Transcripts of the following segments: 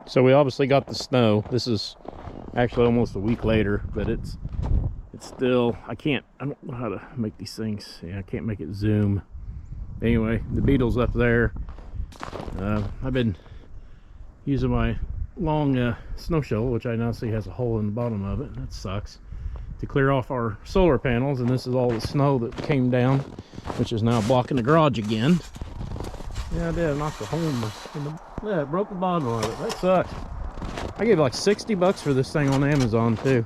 So we obviously got the snow. This is actually almost a week later, but it's still, I don't know how to make these things. Yeah, I can't make it zoom. Anyway, the Beetle's up there. I've been using my long snow shovel, which I now see has a hole in the bottom of it. That sucks. To clear off our solar panels, and this is all the snow that came down, which is now blocking the garage again. Yeah, I did. I knocked a hole in the yeah, it broke the bottom of it. That sucks. I gave like 60 bucks for this thing on Amazon too.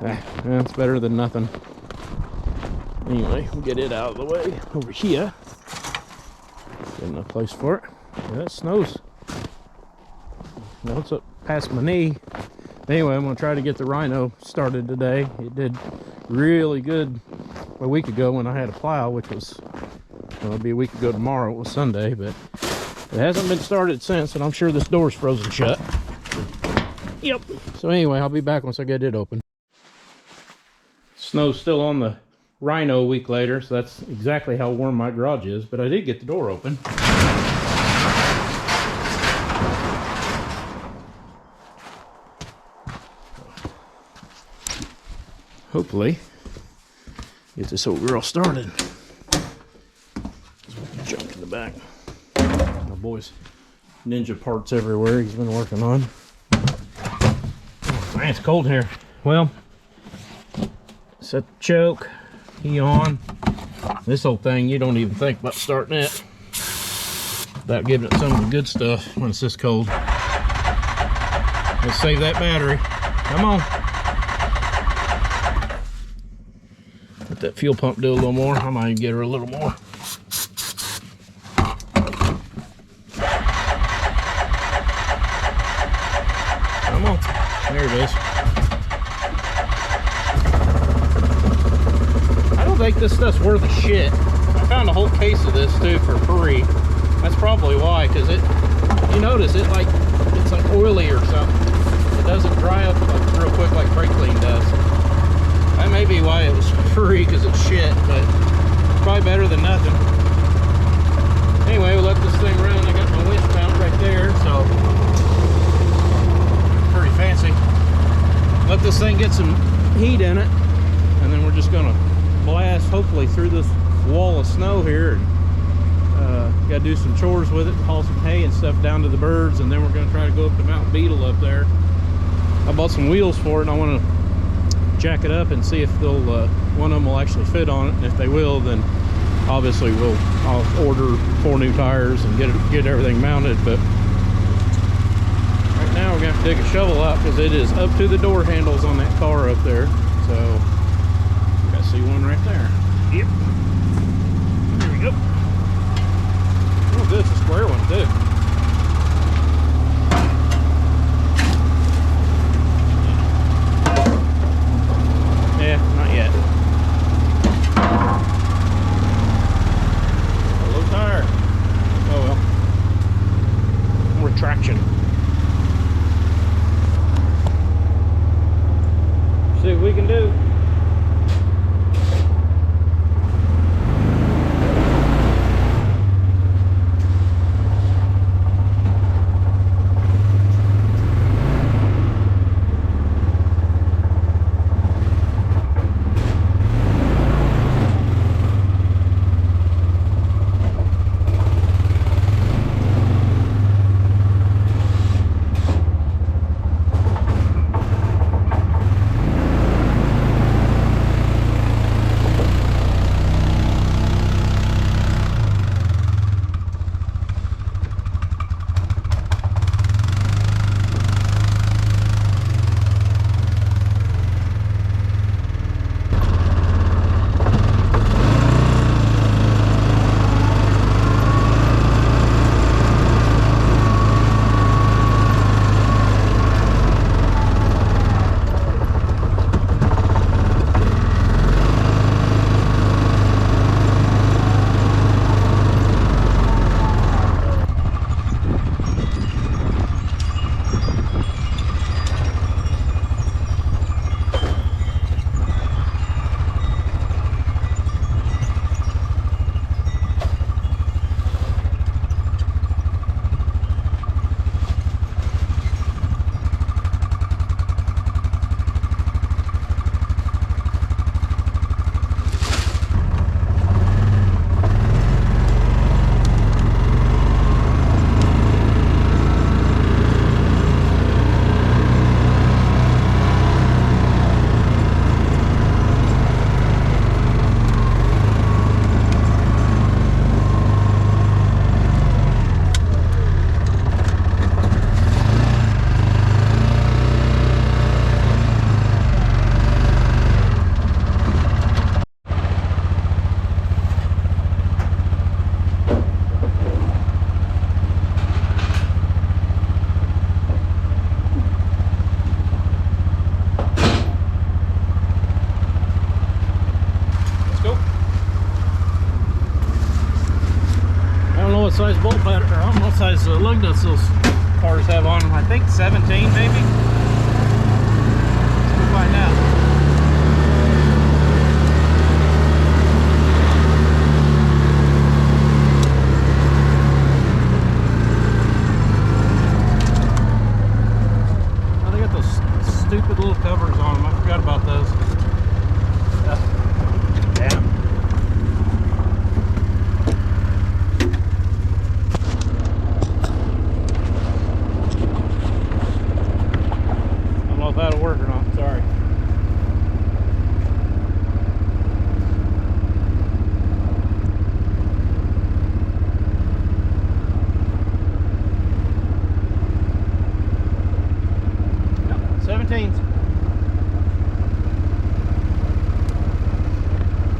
Yeah, it's better than nothing. Anyway, we'll get it out of the way over here. Get enough place for it. Yeah, that snow's. Now it's up past my knee. Anyway, I'm gonna try to get the Rhino started today. It did really good a week ago when I had a plow, which was, well, it'll be a week ago tomorrow. It was Sunday, but it hasn't been started since, and I'm sure this door's frozen shut. Yep. So anyway, I'll be back once I get it open. Snow's still on the Rhino a week later, so that's exactly how warm my garage is, but I did get the door open. Hopefully get this old girl started. Junk in the back. My boy's ninja parts everywhere he's been working on. Oh, man, it's cold here. Well, set the choke, key on. This old thing, you don't even think about starting it without giving it some of the good stuff when it's this cold. Let's save that battery. Come on. Let that fuel pump do a little more. I might even get her a little more. Come on. There it is. I don't think this stuff's worth a shit. I found a whole case of this too for free. That's probably why, because you notice it's like oily or something. It doesn't dry up like real quick like brake clean does. That may be why it was free, because it's shit, but probably better than nothing. Anyway, we'll let this thing run. I got my winch mount right there, so pretty fancy. Let this thing get some heat in it, and then we're just gonna blast hopefully through this wall of snow here, and gotta do some chores with it, haul some hay and stuff down to the birds, and then we're gonna try to go up to Mount Beetle up there. I bought some wheels for it, and I want to jack it up and see if they'll one of them will actually fit on it, and if they will, then obviously I'll order 4 new tires and get everything mounted. But right now we're gonna have to dig a shovel out because it is up to the door handles on that car up there. So you gotta see one right there. Yep, there we go. Oh good, it's a square one too. Yeah, not yet. A low tire. Oh well. More traction. See what we can do. size bolt pattern, or I don't know what size lug nuts those cars have on them. I think 17 maybe. Let's go find out. Oh, they got those stupid little covers on them. I forgot about those. Damn. That'll work or not, sorry. Yep, 17s.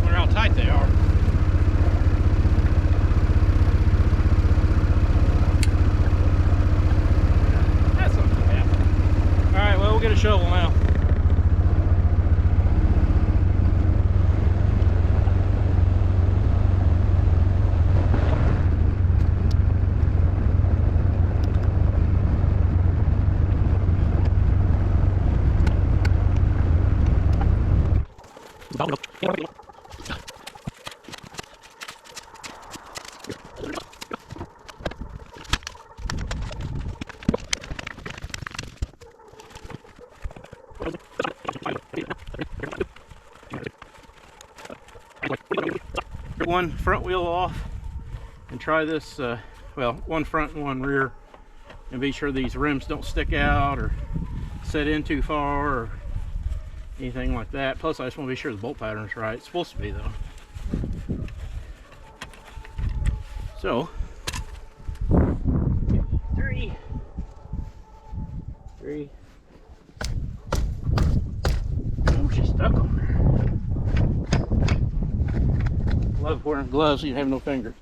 Wonder how tight they are. That's not too bad. Alright, well, we'll get a shovel now. One front wheel off and try this, well, one front and one rear, and be sure these rims don't stick out or set in too far or anything like that. Plus I just want to be sure the bolt pattern's right. It's supposed to be though. So three. Oh, she's stuck on there. Love wearing gloves so you have no finger.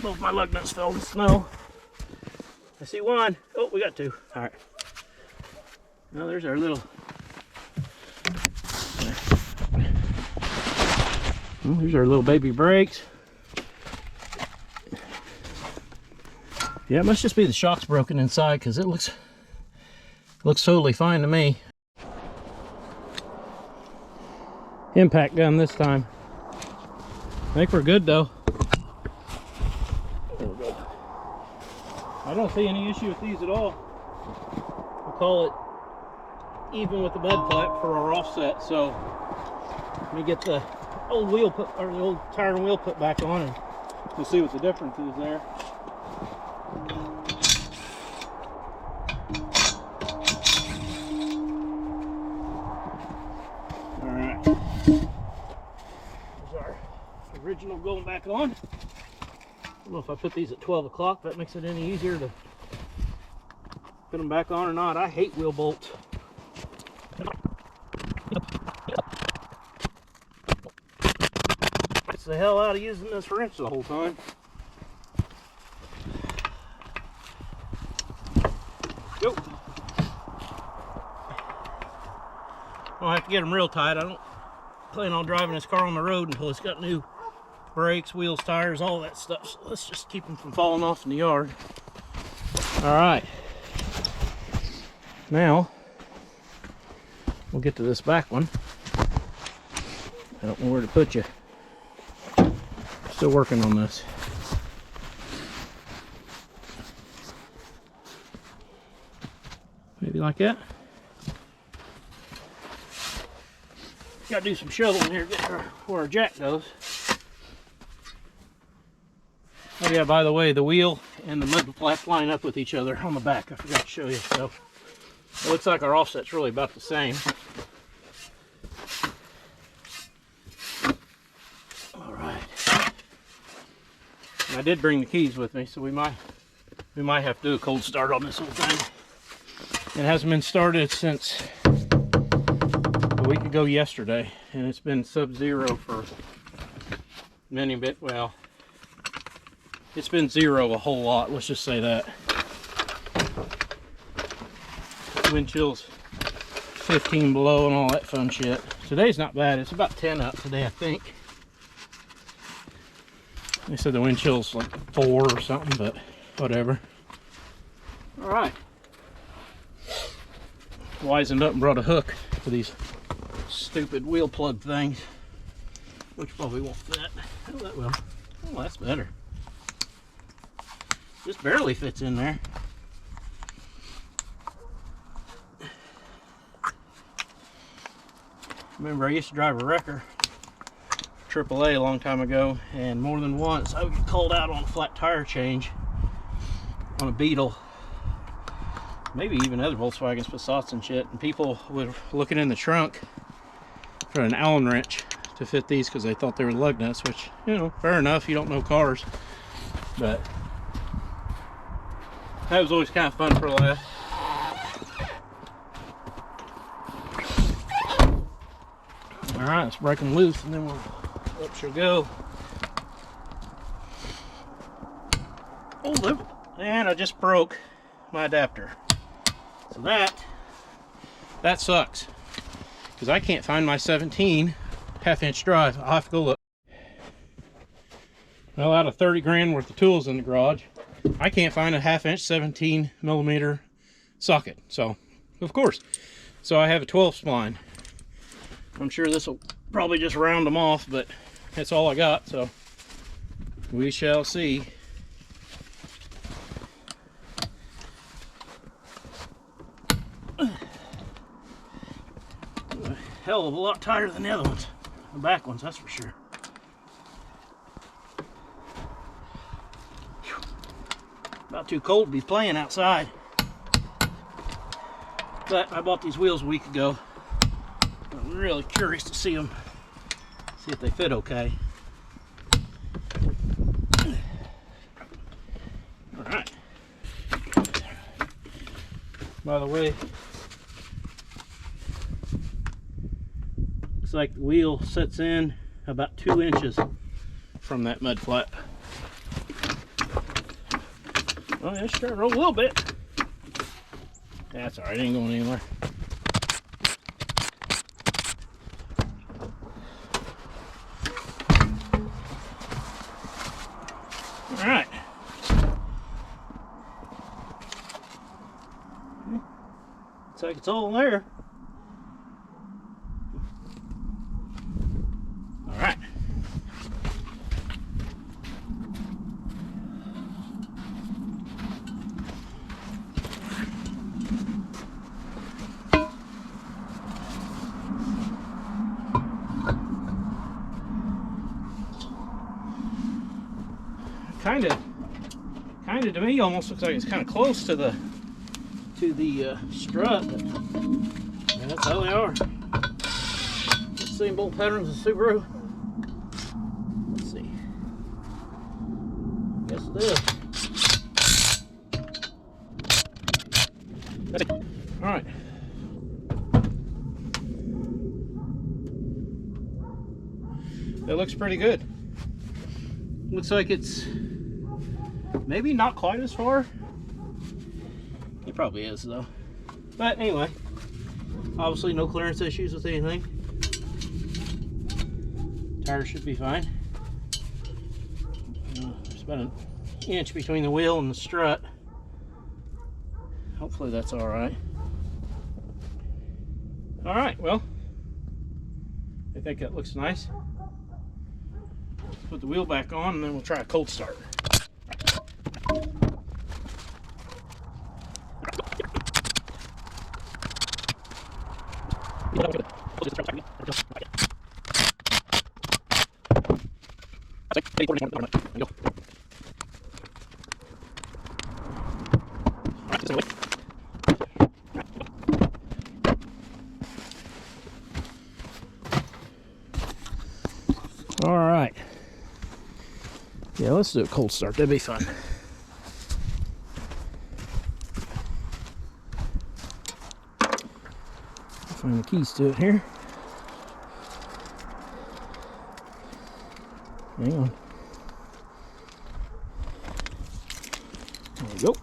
Both my lug nuts fell in the snow. I see one. Oh, we got two. All right. Now there's our little. Well, here's our little baby brakes. Yeah, it must just be the shock's broken inside because it looks totally fine to me. Impact gun this time. I think we're good though. There we go. I don't see any issue with these at all. We'll call it even with the bed flap for our offset. So let me get the old wheel put, or the old tire and wheel put back on, and we'll see what the difference is there. Original going back on. I don't know if I put these at 12 o'clock, that makes it any easier to put them back on or not. I hate wheel bolts. It's the hell out of using this wrench the whole time. Go. I'll have to get them real tight. I don't plan on driving this car on the road until it's got new brakes, wheels, tires, all that stuff. So let's just keep them from falling off in the yard. All right. Now, we'll get to this back one. I don't know where to put you. Still working on this. Maybe like that. Got to do some shoveling here to get where our jack goes. Oh yeah, by the way, the wheel and the mud flap line up with each other on the back. I forgot to show you. So it looks like our offset's really about the same. All right. And I did bring the keys with me, so we might have to do a cold start on this whole thing. It hasn't been started since a week ago yesterday, and it's been sub-zero for many bit. Well, it's been zero a whole lot, let's just say that. Wind chills 15 below and all that fun shit. Today's not bad. It's about 10 up today, I think. They said the wind chill's like 4 or something, but whatever. All right. Wisened up and brought a hook for these stupid wheel plug things, which probably won't fit. Oh, that will. Oh, that's better. Just barely fits in there. Remember, I used to drive a wrecker, AAA, a long time ago, and more than once I would get called out on a flat tire change on a Beetle, maybe even other Volkswagens, Passats and shit, and people were looking in the trunk for an Allen wrench to fit these because they thought they were lug nuts, which, you know, fair enough, you don't know cars, but that was always kind of fun for a laugh. Alright, let's break them loose and then up she'll go. Oh, and I just broke my adapter. So that sucks. Because I can't find my 17 half-inch drive. I'll have to go look. Well, out of 30 grand worth of tools in the garage, I can't find a half-inch 17 millimeter socket. So, of course. So I have a 12 spline. I'm sure this will probably just round them off, but that's all I got, so we shall see. A hell of a lot tighter than the other ones, the back ones, that's for sure. About too cold to be playing outside, but I bought these wheels a week ago. I'm really curious to see them, see if they fit okay. All right. By the way, looks like the wheel sets in about 2 inches from that mud flat. Oh, yeah, sure, roll a little bit. That's all right, it ain't going anywhere. All right. Looks like it's all there. All right. Kind of to me almost looks like it's kind of close to the strut, but yeah, that's how they are. Same bolt patterns as Subaru. Let's see. Guess this. All right. That looks pretty good. Looks like it's maybe not quite as far. It probably is though. But anyway, obviously no clearance issues with anything. Tires should be fine. There's about an inch between the wheel and the strut. Hopefully that's all right. All right, well, I think that looks nice. Put the wheel back on and then we'll try a cold start. All right. Yeah, let's do a cold start. That'd be fun. Find the keys to it here. Hang on. There we go.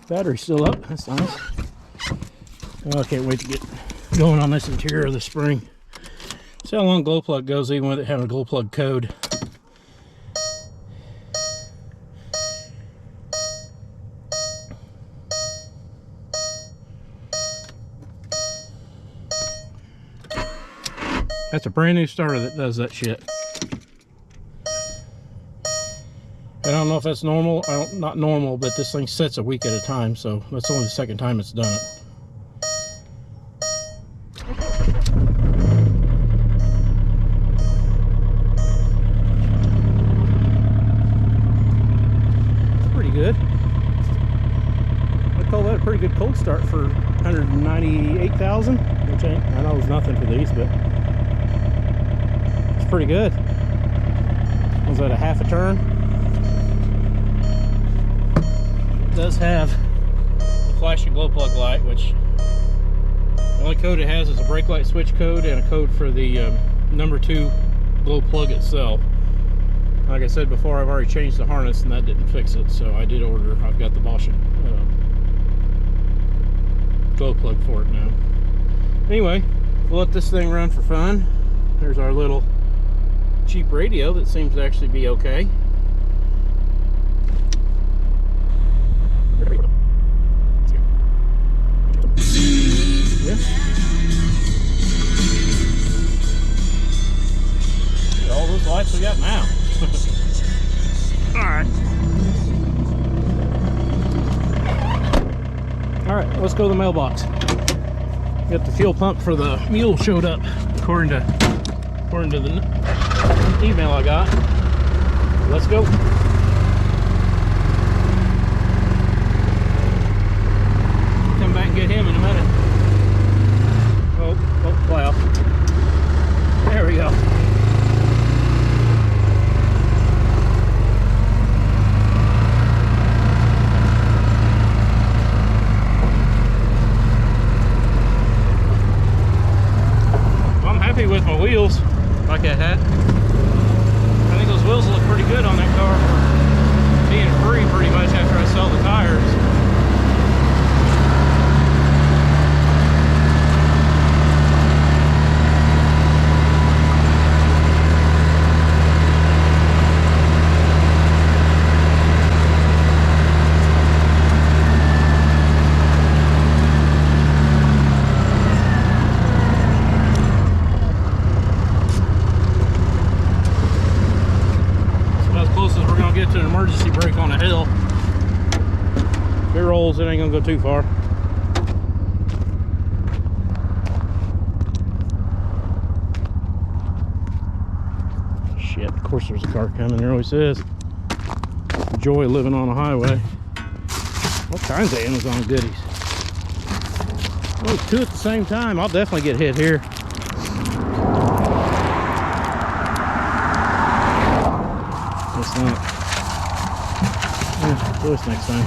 Battery's still up. That's nice. Oh, I can't wait to get going on this interior of the spring. See how long glow plug goes even with it having a glow plug code. That's a brand new starter that does that shit. I don't know if that's normal. Not normal, but this thing sets a week at a time, so that's only the second time it's done it. Pretty good. I call that a pretty good cold start for 198,000, which I know is nothing for these, but it's pretty good. Was that a half a turn? It does have the flashing glow plug light, which the only code it has is a brake light switch code and a code for the number 2 glow plug itself. Like I said before, I've already changed the harness and that didn't fix it, so I did order. I've got the Bosch glow plug for it now. Anyway, we'll let this thing run for fun. There's our little cheap radio that seems to actually be okay. Yeah. Look at all those lights we got now. Alright. Alright, let's go to the mailbox. Got the fuel pump for the mule showed up, according to the email I got. Let's go. Come back and get him in a minute. Oh, wow. There we go. With my wheels, like I had. I think those wheels look pretty good on that car for being free pretty much after I sell the tires. Get to an emergency brake on a hill. If it rolls, it ain't gonna go too far. Shit, of course there's a car coming, there always is. The joy of living on a highway. All kinds of Amazon goodies. Oh, 2 at the same time. I'll definitely get hit here. That's not. Yeah, do this next time.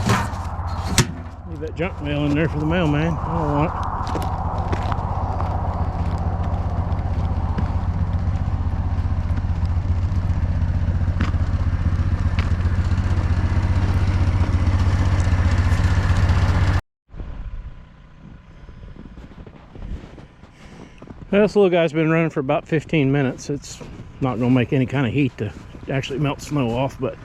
Leave that junk mail in there for the mailman. I don't want it. Well, this little guy's been running for about 15 minutes. It's not going to make any kind of heat to actually melt snow off, but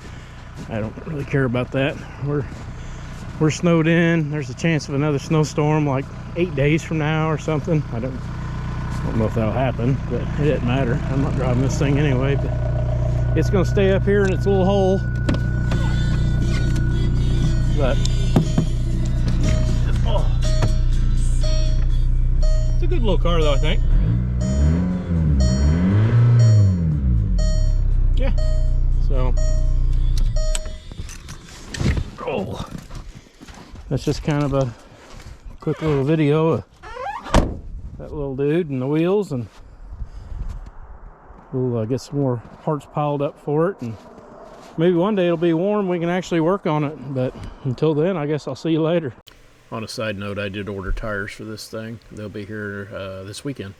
I don't really care about that. We're snowed in. There's a chance of another snowstorm like 8 days from now or something. I don't know if that'll happen, but it doesn't matter. I'm not driving this thing anyway, but it's going to stay up here in its little hole. But oh, it's a good little car though, I think. Yeah, so oh, that's just kind of a quick little video of that little dude and the wheels, and we'll get some more parts piled up for it, and maybe one day it'll be warm, we can actually work on it, but until then I guess I'll see you later. On a side note, I did order tires for this thing. They'll be here this weekend.